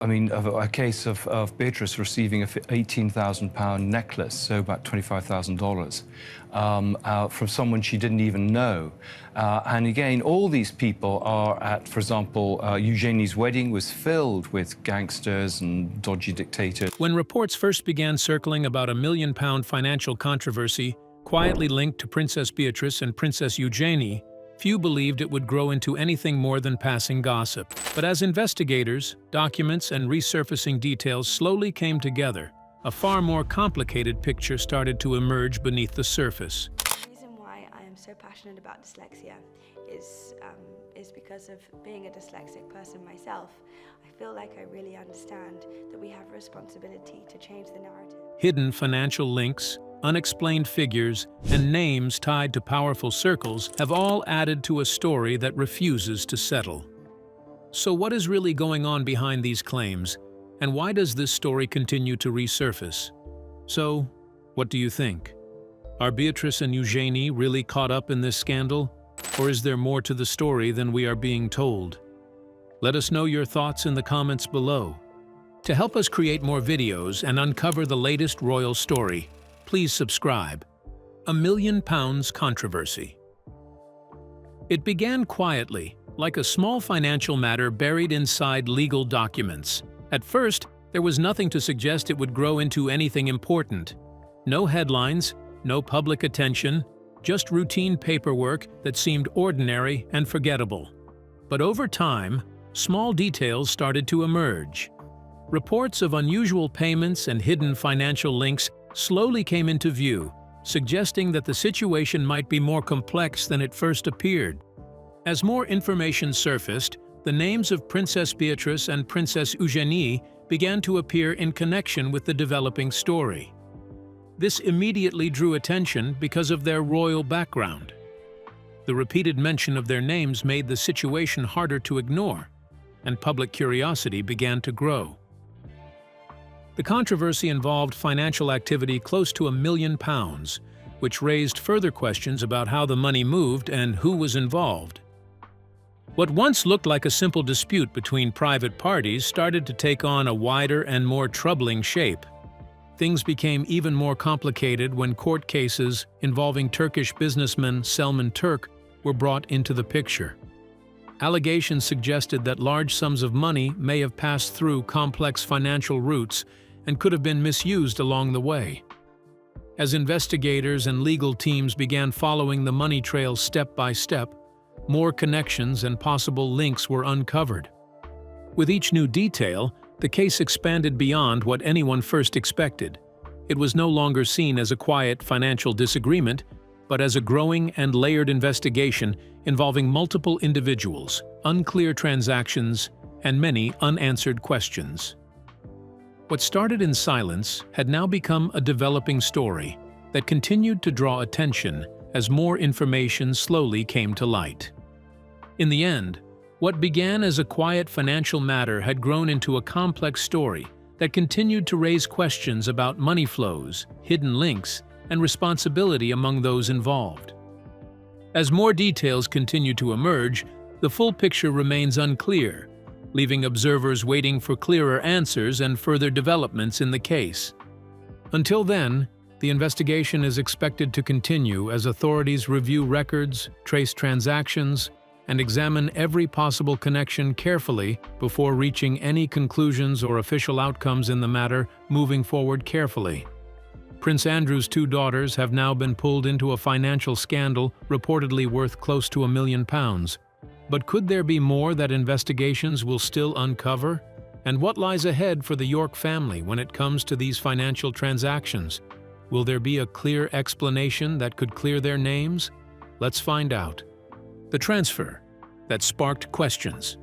I mean, a case of Beatrice receiving a £18,000 necklace, so about $25,000, from someone she didn't even know. And again, all these people are at, for example, Eugenie's wedding was filled with gangsters and dodgy dictators. When reports first began circling about a £1 million financial controversy quietly linked to Princess Beatrice and Princess Eugenie, few believed it would grow into anything more than passing gossip. But as investigators, documents, and resurfacing details slowly came together, a far more complicated picture started to emerge beneath the surface. The reason why I am so passionate about dyslexia is because of being a dyslexic person myself. I feel like I really understand that we have a responsibility to change the narrative. Hidden financial links, unexplained figures, and names tied to powerful circles have all added to a story that refuses to settle. So what is really going on behind these claims, and why does this story continue to resurface? So, what do you think? Are Beatrice and Eugenie really caught up in this scandal, or is there more to the story than we are being told? Let us know your thoughts in the comments below. To help us create more videos and uncover the latest royal story, please subscribe. A £1 million controversy. It began quietly, like a small financial matter buried inside legal documents. At first, there was nothing to suggest it would grow into anything important. No headlines, no public attention, just routine paperwork that seemed ordinary and forgettable. But over time, small details started to emerge. Reports of unusual payments and hidden financial links slowly came into view, suggesting that the situation might be more complex than it first appeared. As more information surfaced, the names of Princess Beatrice and Princess Eugenie began to appear in connection with the developing story. This immediately drew attention because of their royal background. The repeated mention of their names made the situation harder to ignore, and public curiosity began to grow. The controversy involved financial activity close to £1 million, which raised further questions about how the money moved and who was involved. What once looked like a simple dispute between private parties started to take on a wider and more troubling shape. Things became even more complicated when court cases involving Turkish businessman Selman Türk were brought into the picture. Allegations suggested that large sums of money may have passed through complex financial routes and could have been misused along the way. As investigators and legal teams began following the money trail step by step, more connections and possible links were uncovered. With each new detail, the case expanded beyond what anyone first expected. It was no longer seen as a quiet financial disagreement, but as a growing and layered investigation involving multiple individuals, unclear transactions, and many unanswered questions. What started in silence had now become a developing story that continued to draw attention as more information slowly came to light. In the end, what began as a quiet financial matter had grown into a complex story that continued to raise questions about money flows, hidden links, and responsibility among those involved. As more details continue to emerge, the full picture remains unclear, leaving observers waiting for clearer answers and further developments in the case. Until then, the investigation is expected to continue as authorities review records, trace transactions, and examine every possible connection carefully before reaching any conclusions or official outcomes in the matter, moving forward carefully. Prince Andrew's 2 daughters have now been pulled into a financial scandal reportedly worth close to £1 million. But could there be more that investigations will still uncover? And what lies ahead for the York family when it comes to these financial transactions? Will there be a clear explanation that could clear their names? Let's find out. The transfer that sparked questions.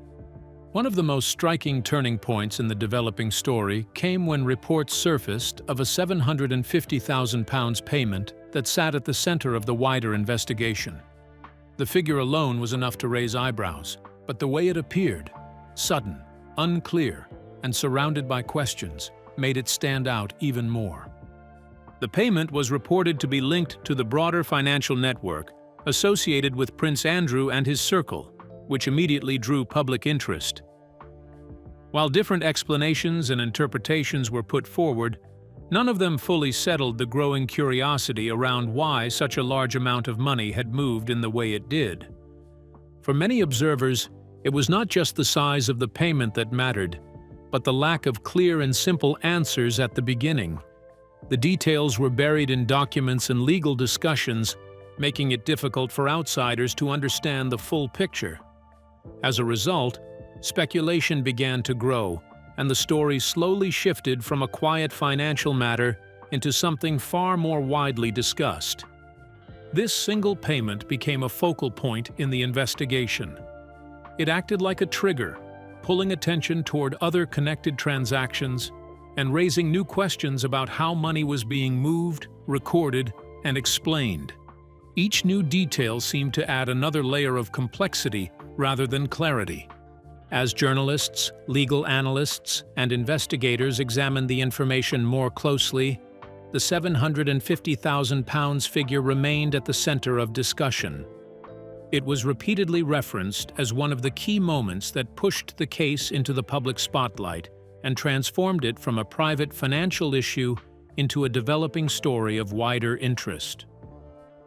One of the most striking turning points in the developing story came when reports surfaced of a £750,000 payment that sat at the center of the wider investigation. The figure alone was enough to raise eyebrows, but the way it appeared, sudden, unclear, and surrounded by questions, made it stand out even more. The payment was reported to be linked to the broader financial network associated with Prince Andrew and his circle, which immediately drew public interest. While different explanations and interpretations were put forward, none of them fully settled the growing curiosity around why such a large amount of money had moved in the way it did. For many observers, it was not just the size of the payment that mattered, but the lack of clear and simple answers at the beginning. The details were buried in documents and legal discussions, making it difficult for outsiders to understand the full picture. As a result, speculation began to grow, and the story slowly shifted from a quiet financial matter into something far more widely discussed. This single payment became a focal point in the investigation. It acted like a trigger, pulling attention toward other connected transactions and raising new questions about how money was being moved, recorded, and explained. Each new detail seemed to add another layer of complexity rather than clarity. As journalists, legal analysts, and investigators examined the information more closely, the £750,000 figure remained at the center of discussion. It was repeatedly referenced as one of the key moments that pushed the case into the public spotlight and transformed it from a private financial issue into a developing story of wider interest.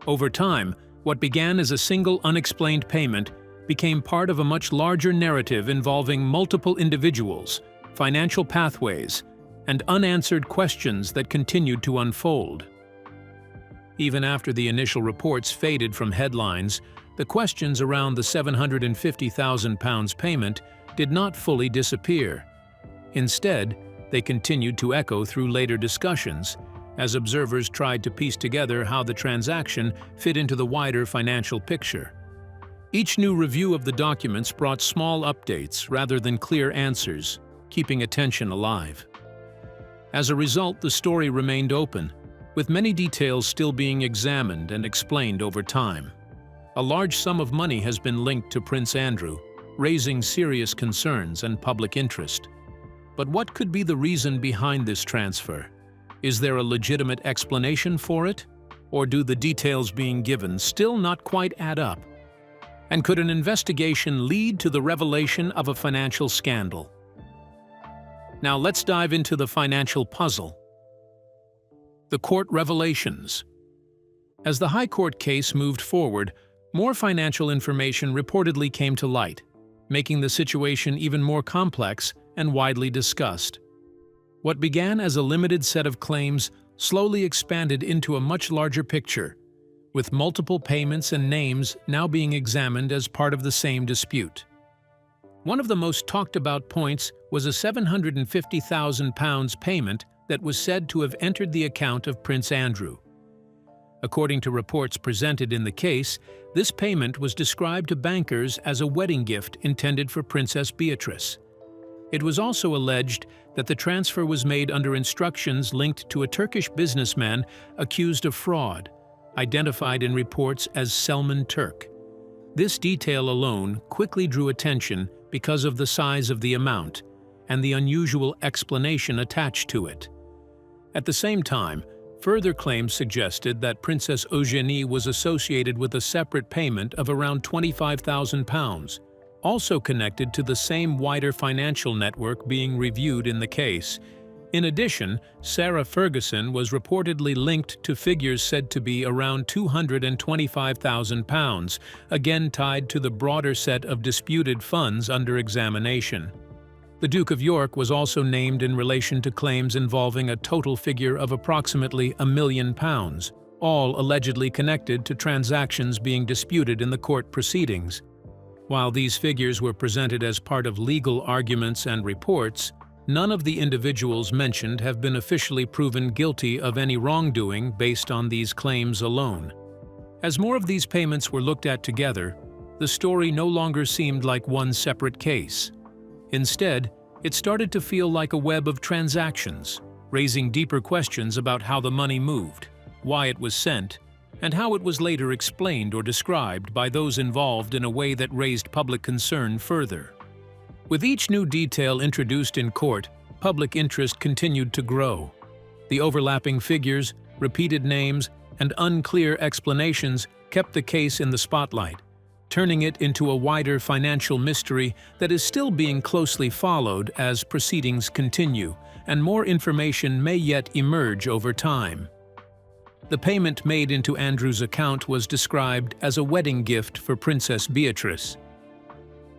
Over time, what began as a single unexplained payment became part of a much larger narrative involving multiple individuals, financial pathways, and unanswered questions that continued to unfold. Even after the initial reports faded from headlines, the questions around the £750,000 payment did not fully disappear. Instead, they continued to echo through later discussions, as observers tried to piece together how the transaction fit into the wider financial picture. Each new review of the documents brought small updates rather than clear answers, keeping attention alive. As a result, the story remained open, with many details still being examined and explained over time. A large sum of money has been linked to Prince Andrew, raising serious concerns and public interest. But what could be the reason behind this transfer? Is there a legitimate explanation for it? Or do the details being given still not quite add up? And could an investigation lead to the revelation of a financial scandal? Now let's dive into the financial puzzle. The court revelations. As the High Court case moved forward, more financial information reportedly came to light, making the situation even more complex and widely discussed. What began as a limited set of claims slowly expanded into a much larger picture, with multiple payments and names now being examined as part of the same dispute. One of the most talked about points was a £750,000 payment that was said to have entered the account of Prince Andrew. According to reports presented in the case, this payment was described to bankers as a wedding gift intended for Princess Beatrice. It was also alleged that the transfer was made under instructions linked to a Turkish businessman accused of fraud, identified in reports as Selman Turk. This detail alone quickly drew attention because of the size of the amount and the unusual explanation attached to it. At the same time, further claims suggested that Princess Eugenie was associated with a separate payment of around £25,000, also connected to the same wider financial network being reviewed in the case. In addition, Sarah Ferguson was reportedly linked to figures said to be around £225,000, again tied to the broader set of disputed funds under examination. The Duke of York was also named in relation to claims involving a total figure of approximately £1 million, all allegedly connected to transactions being disputed in the court proceedings. While these figures were presented as part of legal arguments and reports, none of the individuals mentioned have been officially proven guilty of any wrongdoing based on these claims alone. As more of these payments were looked at together, the story no longer seemed like one separate case. Instead, it started to feel like a web of transactions, raising deeper questions about how the money moved, why it was sent, and how it was later explained or described by those involved in a way that raised public concern further. With each new detail introduced in court, public interest continued to grow. The overlapping figures, repeated names, and unclear explanations kept the case in the spotlight, turning it into a wider financial mystery that is still being closely followed as proceedings continue, and more information may yet emerge over time. The payment made into Andrew's account was described as a wedding gift for Princess Beatrice.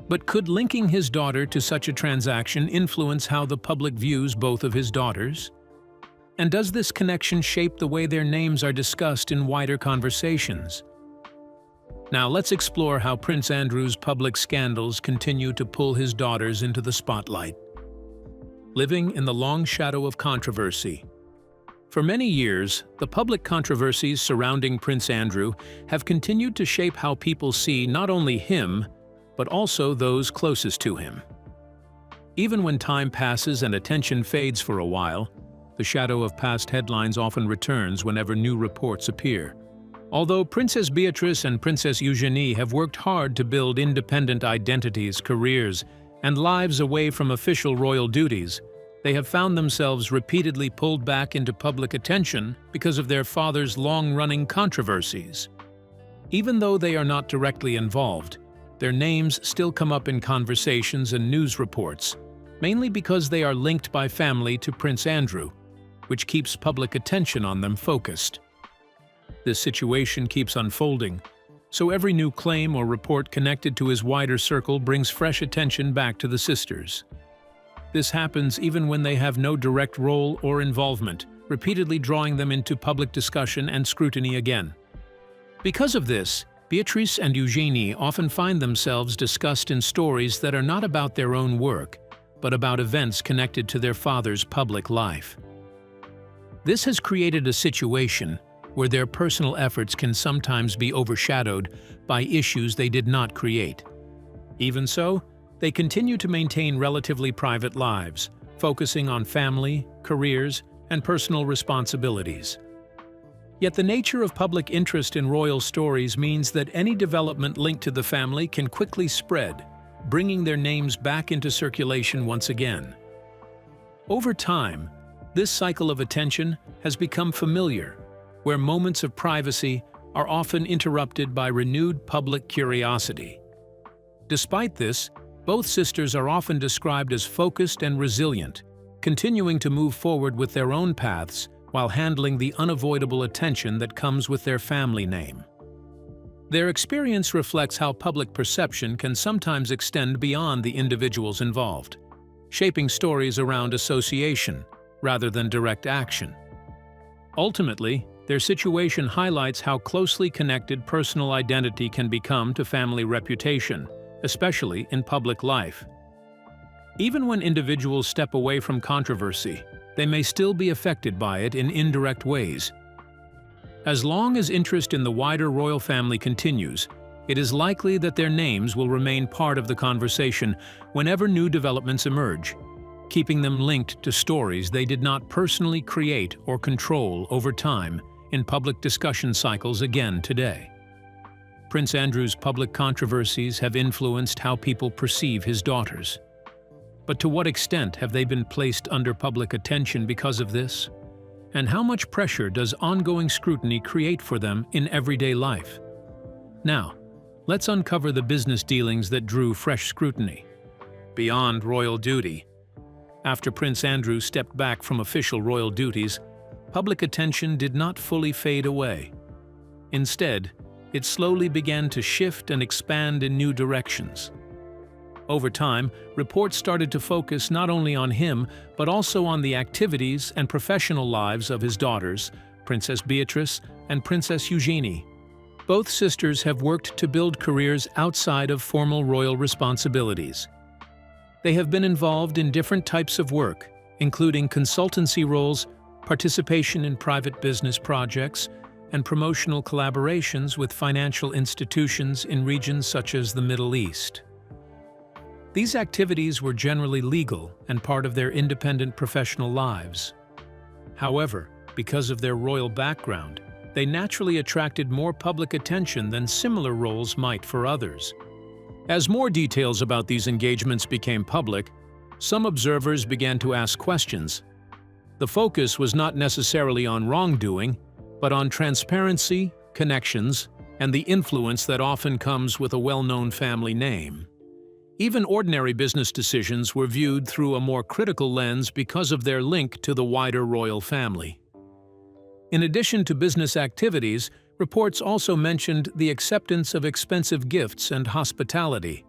But could linking his daughter to such a transaction influence how the public views both of his daughters? And does this connection shape the way their names are discussed in wider conversations? Now let's explore how Prince Andrew's public scandals continue to pull his daughters into the spotlight. Living in the long shadow of controversy. For many years, the public controversies surrounding Prince Andrew have continued to shape how people see not only him, but also those closest to him. Even when time passes and attention fades for a while, the shadow of past headlines often returns whenever new reports appear. Although Princess Beatrice and Princess Eugenie have worked hard to build independent identities, careers, and lives away from official royal duties, they have found themselves repeatedly pulled back into public attention because of their father's long-running controversies. Even though they are not directly involved, their names still come up in conversations and news reports, mainly because they are linked by family to Prince Andrew, which keeps public attention on them focused. This situation keeps unfolding, so every new claim or report connected to his wider circle brings fresh attention back to the sisters. This happens even when they have no direct role or involvement, repeatedly drawing them into public discussion and scrutiny again. Because of this, Beatrice and Eugenie often find themselves discussed in stories that are not about their own work, but about events connected to their father's public life. This has created a situation where their personal efforts can sometimes be overshadowed by issues they did not create. Even so, they continue to maintain relatively private lives, focusing on family, careers, and personal responsibilities. Yet the nature of public interest in royal stories means that any development linked to the family can quickly spread, bringing their names back into circulation once again. Over time, this cycle of attention has become familiar, where moments of privacy are often interrupted by renewed public curiosity. Despite this, both sisters are often described as focused and resilient, continuing to move forward with their own paths while handling the unavoidable attention that comes with their family name. Their experience reflects how public perception can sometimes extend beyond the individuals involved, shaping stories around association rather than direct action. Ultimately, their situation highlights how closely connected personal identity can become to family reputation, especially in public life. Even when individuals step away from controversy, they may still be affected by it in indirect ways. As long as interest in the wider royal family continues, it is likely that their names will remain part of the conversation whenever new developments emerge, keeping them linked to stories they did not personally create or control over time in public discussion cycles again today. Prince Andrew's public controversies have influenced how people perceive his daughters. But to what extent have they been placed under public attention because of this? And how much pressure does ongoing scrutiny create for them in everyday life? Now, let's uncover the business dealings that drew fresh scrutiny. Beyond royal duty. After Prince Andrew stepped back from official royal duties, public attention did not fully fade away. Instead, it slowly began to shift and expand in new directions. Over time, reports started to focus not only on him, but also on the activities and professional lives of his daughters, Princess Beatrice and Princess Eugenie. Both sisters have worked to build careers outside of formal royal responsibilities. They have been involved in different types of work, including consultancy roles, participation in private business projects, and promotional collaborations with financial institutions in regions such as the Middle East. These activities were generally legal and part of their independent professional lives. However, because of their royal background, they naturally attracted more public attention than similar roles might for others. As more details about these engagements became public, some observers began to ask questions. The focus was not necessarily on wrongdoing, but on transparency, connections, and the influence that often comes with a well-known family name. Even ordinary business decisions were viewed through a more critical lens because of their link to the wider royal family. In addition to business activities, reports also mentioned the acceptance of expensive gifts and hospitality.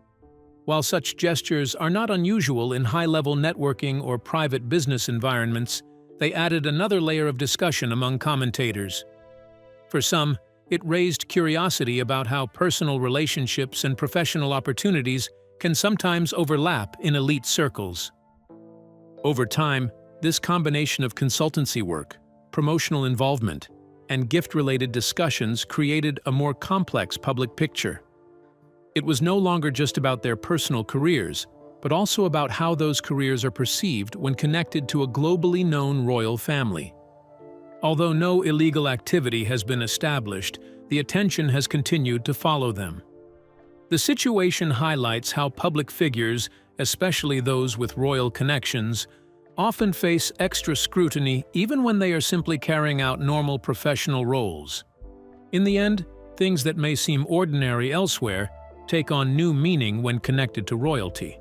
While such gestures are not unusual in high-level networking or private business environments, they added another layer of discussion among commentators. For some, it raised curiosity about how personal relationships and professional opportunities can sometimes overlap in elite circles. Over time, this combination of consultancy work, promotional involvement, and gift-related discussions created a more complex public picture. It was no longer just about their personal careers, but also about how those careers are perceived when connected to a globally known royal family. Although no illegal activity has been established, the attention has continued to follow them. The situation highlights how public figures, especially those with royal connections, often face extra scrutiny even when they are simply carrying out normal professional roles. In the end, things that may seem ordinary elsewhere take on new meaning when connected to royalty.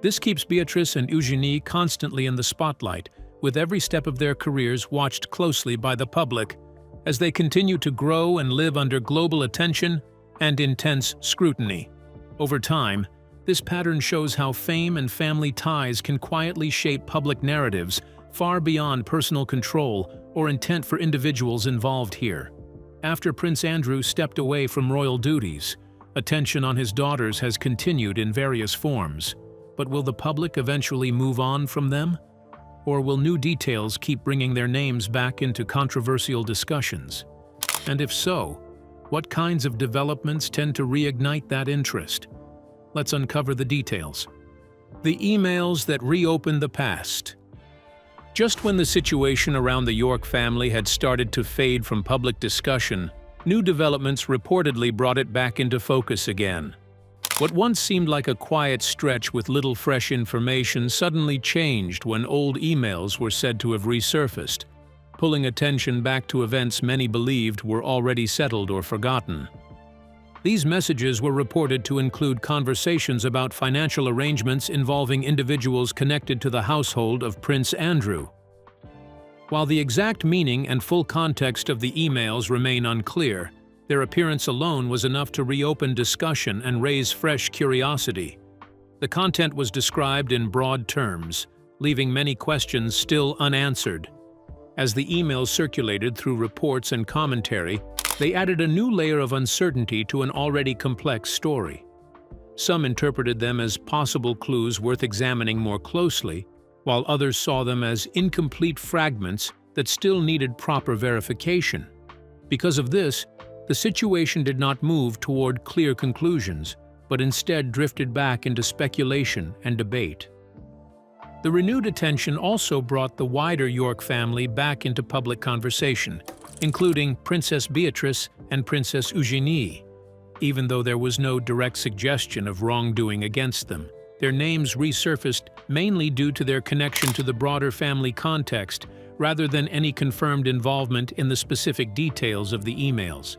This keeps Beatrice and Eugenie constantly in the spotlight, with every step of their careers watched closely by the public as they continue to grow and live under global attention and intense scrutiny. Over time, this pattern shows how fame and family ties can quietly shape public narratives far beyond personal control or intent for individuals involved here. After Prince Andrew stepped away from royal duties, attention on his daughters has continued in various forms. But will the public eventually move on from them? Or will new details keep bringing their names back into controversial discussions? And if so, what kinds of developments tend to reignite that interest? Let's uncover the details. The emails that reopened the past. Just when the situation around the York family had started to fade from public discussion, new developments reportedly brought it back into focus again. What once seemed like a quiet stretch with little fresh information suddenly changed when old emails were said to have resurfaced, pulling attention back to events many believed were already settled or forgotten. These messages were reported to include conversations about financial arrangements involving individuals connected to the household of Prince Andrew. While the exact meaning and full context of the emails remain unclear, their appearance alone was enough to reopen discussion and raise fresh curiosity. The content was described in broad terms, leaving many questions still unanswered. As the emails circulated through reports and commentary, they added a new layer of uncertainty to an already complex story. Some interpreted them as possible clues worth examining more closely, while others saw them as incomplete fragments that still needed proper verification. Because of this, the situation did not move toward clear conclusions, but instead drifted back into speculation and debate. The renewed attention also brought the wider York family back into public conversation, including Princess Beatrice and Princess Eugenie. Even though there was no direct suggestion of wrongdoing against them, their names resurfaced mainly due to their connection to the broader family context rather than any confirmed involvement in the specific details of the emails.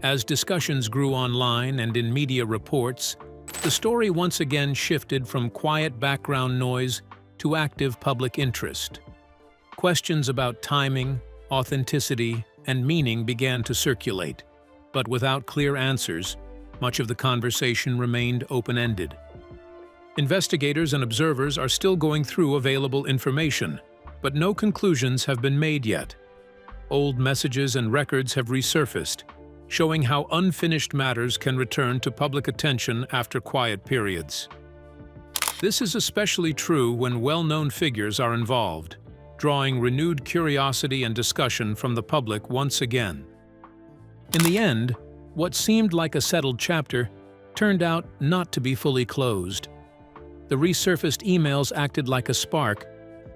As discussions grew online and in media reports, the story once again shifted from quiet background noise to active public interest. Questions about timing, authenticity, and meaning began to circulate, but without clear answers, much of the conversation remained open-ended. Investigators and observers are still going through available information, but no conclusions have been made yet. Old messages and records have resurfaced, showing how unfinished matters can return to public attention after quiet periods. This is especially true when well-known figures are involved, drawing renewed curiosity and discussion from the public once again. In the end, what seemed like a settled chapter turned out not to be fully closed. The resurfaced emails acted like a spark,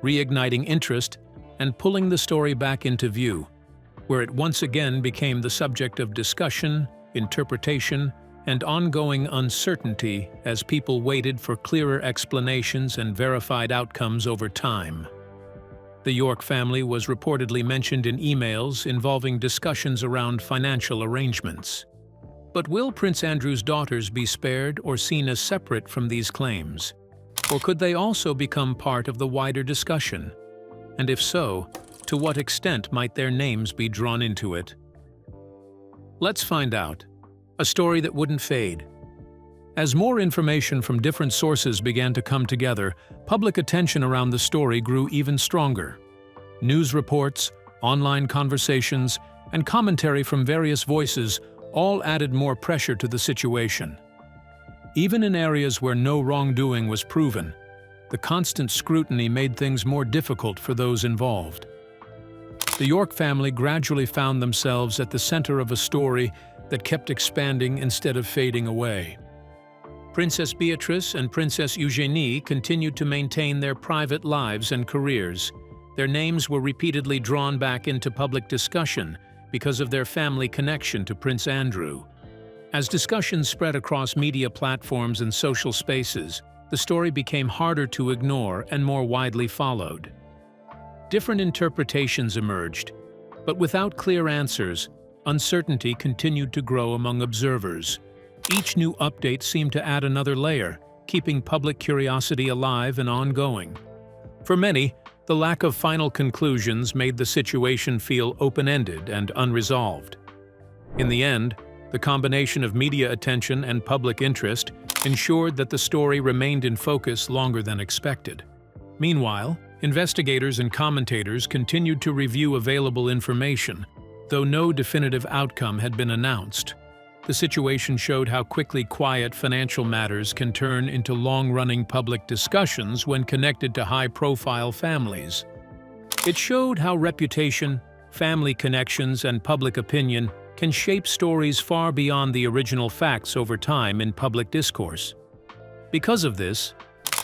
reigniting interest and pulling the story back into view, where it once again became the subject of discussion, interpretation, and ongoing uncertainty as people waited for clearer explanations and verified outcomes over time. The York family was reportedly mentioned in emails involving discussions around financial arrangements. But will Prince Andrew's daughters be spared or seen as separate from these claims? Or could they also become part of the wider discussion? And if so, to what extent might their names be drawn into it? Let's find out. A story that wouldn't fade. As more information from different sources began to come together, public attention around the story grew even stronger. News reports, online conversations, and commentary from various voices all added more pressure to the situation. Even in areas where no wrongdoing was proven, the constant scrutiny made things more difficult for those involved. The York family gradually found themselves at the center of a story that kept expanding instead of fading away. Princess Beatrice and Princess Eugenie continued to maintain their private lives and careers. Their names were repeatedly drawn back into public discussion because of their family connection to Prince Andrew. As discussions spread across media platforms and social spaces, the story became harder to ignore and more widely followed. Different interpretations emerged, but without clear answers, uncertainty continued to grow among observers. Each new update seemed to add another layer, keeping public curiosity alive and ongoing. For many, the lack of final conclusions made the situation feel open-ended and unresolved. In the end, the combination of media attention and public interest ensured that the story remained in focus longer than expected. Meanwhile, investigators and commentators continued to review available information, though no definitive outcome had been announced. The situation showed how quickly quiet financial matters can turn into long-running public discussions when connected to high-profile families. It showed how reputation, family connections, and public opinion can shape stories far beyond the original facts over time in public discourse. Because of this,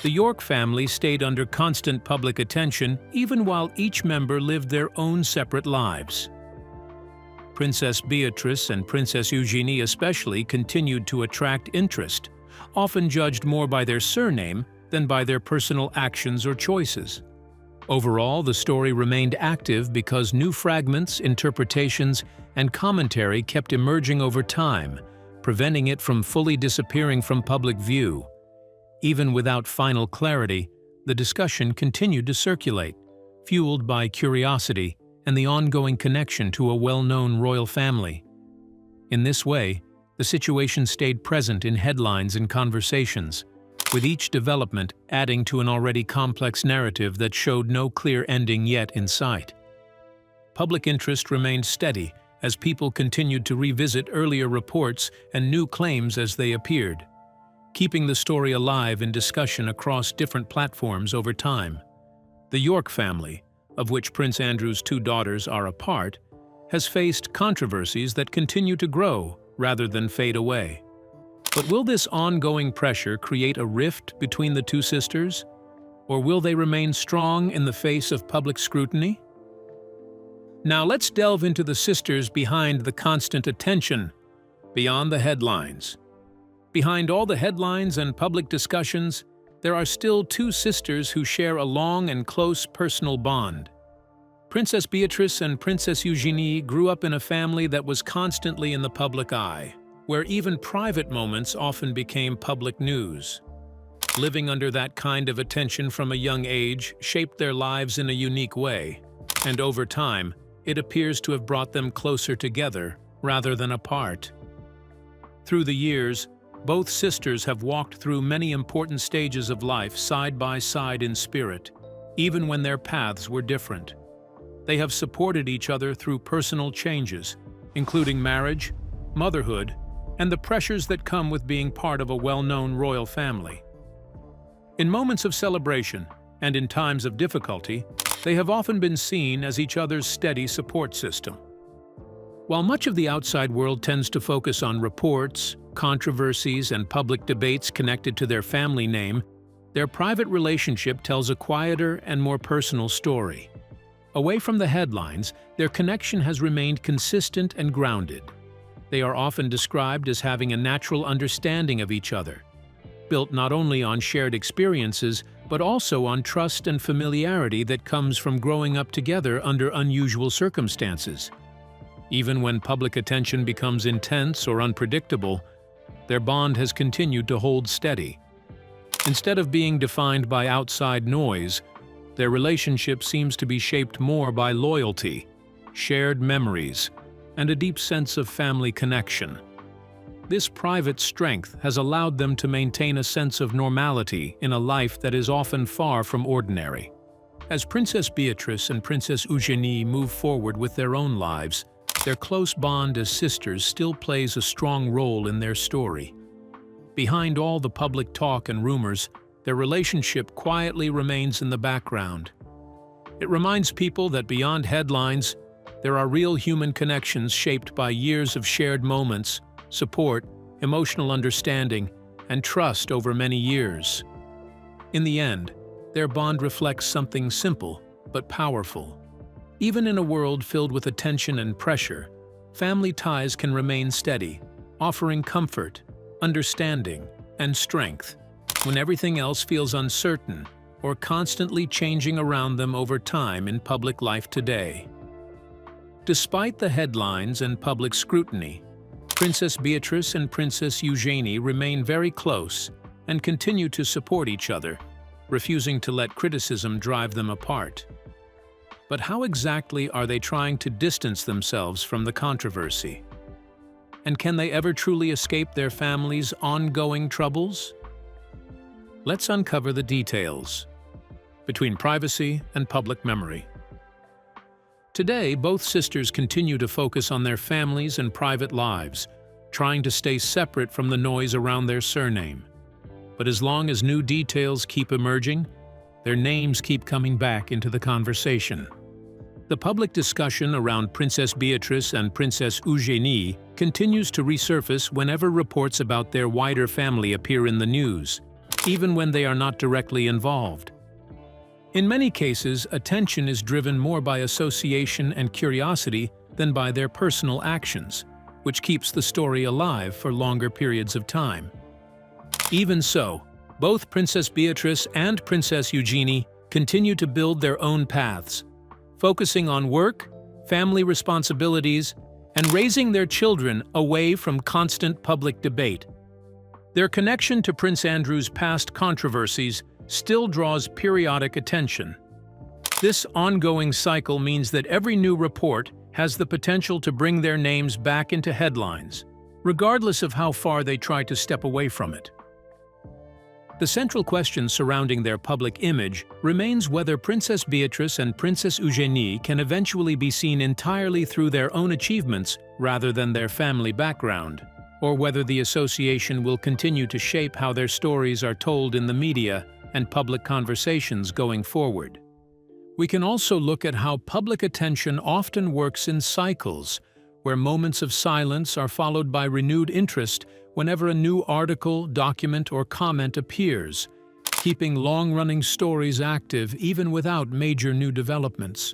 the York family stayed under constant public attention even while each member lived their own separate lives. Princess Beatrice and Princess Eugenie especially continued to attract interest, often judged more by their surname than by their personal actions or choices. Overall, the story remained active because new fragments, interpretations, and commentary kept emerging over time, preventing it from fully disappearing from public view. Even without final clarity, the discussion continued to circulate, fueled by curiosity and the ongoing connection to a well-known royal family. In this way, the situation stayed present in headlines and conversations, with each development adding to an already complex narrative that showed no clear ending yet in sight. Public interest remained steady as people continued to revisit earlier reports and new claims as they appeared, keeping the story alive in discussion across different platforms over time. The York family, of which Prince Andrew's two daughters are a part, has faced controversies that continue to grow rather than fade away. But will this ongoing pressure create a rift between the two sisters? Or will they remain strong in the face of public scrutiny? Now let's delve into the sisters behind the constant attention, beyond the headlines. Behind all the headlines and public discussions, there are still two sisters who share a long and close personal bond. Princess Beatrice and Princess Eugenie grew up in a family that was constantly in the public eye, where even private moments often became public news. Living under that kind of attention from a young age shaped their lives in a unique way, and over time, it appears to have brought them closer together rather than apart. Through the years, both sisters have walked through many important stages of life side by side in spirit, even when their paths were different. They have supported each other through personal changes, including marriage, motherhood, and the pressures that come with being part of a well-known royal family. In moments of celebration and in times of difficulty, they have often been seen as each other's steady support system. While much of the outside world tends to focus on reports, controversies, and public debates connected to their family name, their private relationship tells a quieter and more personal story. Away from the headlines, their connection has remained consistent and grounded. They are often described as having a natural understanding of each other, built not only on shared experiences, but also on trust and familiarity that comes from growing up together under unusual circumstances. Even when public attention becomes intense or unpredictable, their bond has continued to hold steady. Instead of being defined by outside noise, their relationship seems to be shaped more by loyalty, shared memories, and a deep sense of family connection. This private strength has allowed them to maintain a sense of normality in a life that is often far from ordinary. As Princess Beatrice and Princess Eugenie move forward with their own lives, their close bond as sisters still plays a strong role in their story. Behind all the public talk and rumors, their relationship quietly remains in the background. It reminds people that beyond headlines, there are real human connections shaped by years of shared moments, support, emotional understanding, and trust over many years. In the end, their bond reflects something simple but powerful. Even in a world filled with attention and pressure, family ties can remain steady, offering comfort, understanding, and strength when everything else feels uncertain or constantly changing around them over time in public life today. Despite the headlines and public scrutiny, Princess Beatrice and Princess Eugenie remain very close and continue to support each other, refusing to let criticism drive them apart. But how exactly are they trying to distance themselves from the controversy? And can they ever truly escape their family's ongoing troubles? Let's uncover the details. Between privacy and public memory. Today, both sisters continue to focus on their families and private lives, trying to stay separate from the noise around their surname. But as long as new details keep emerging, their names keep coming back into the conversation. The public discussion around Princess Beatrice and Princess Eugenie continues to resurface whenever reports about their wider family appear in the news, even when they are not directly involved. In many cases, attention is driven more by association and curiosity than by their personal actions, which keeps the story alive for longer periods of time. Even so, both Princess Beatrice and Princess Eugenie continue to build their own paths, focusing on work, family responsibilities, and raising their children away from constant public debate. Their connection to Prince Andrew's past controversies still draws periodic attention. This ongoing cycle means that every new report has the potential to bring their names back into headlines, regardless of how far they try to step away from it. The central question surrounding their public image remains whether Princess Beatrice and Princess Eugenie can eventually be seen entirely through their own achievements rather than their family background, or whether the association will continue to shape how their stories are told in the media and public conversations going forward. We can also look at how public attention often works in cycles, where moments of silence are followed by renewed interest whenever a new article, document, or comment appears, keeping long-running stories active even without major new developments.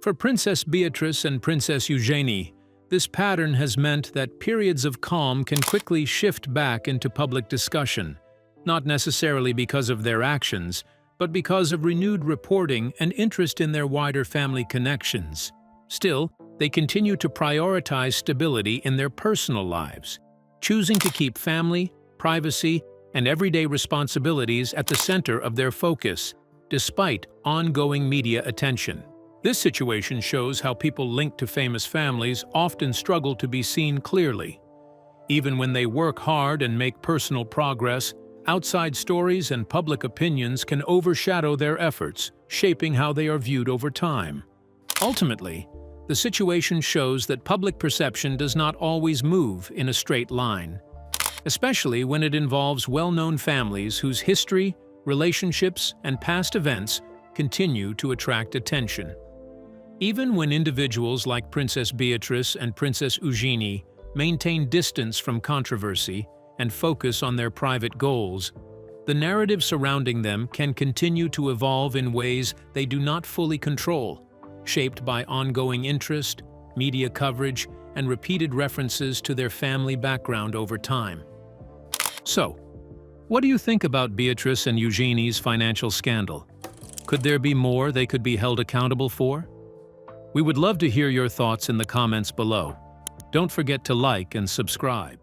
For Princess Beatrice and Princess Eugenie, this pattern has meant that periods of calm can quickly shift back into public discussion, not necessarily because of their actions, but because of renewed reporting and interest in their wider family connections. Still, they continue to prioritize stability in their personal lives, choosing to keep family, privacy, and everyday responsibilities at the center of their focus, despite ongoing media attention. This situation shows how people linked to famous families often struggle to be seen clearly. Even when they work hard and make personal progress, outside stories and public opinions can overshadow their efforts, shaping how they are viewed over time. Ultimately, the situation shows that public perception does not always move in a straight line, especially when it involves well-known families whose history, relationships, and past events continue to attract attention. Even when individuals like Princess Beatrice and Princess Eugenie maintain distance from controversy and focus on their private goals, the narrative surrounding them can continue to evolve in ways they do not fully control, shaped by ongoing interest, media coverage, and repeated references to their family background over time. So, what do you think about Beatrice and Eugenie's financial scandal? Could there be more they could be held accountable for? We would love to hear your thoughts in the comments below. Don't forget to like and subscribe.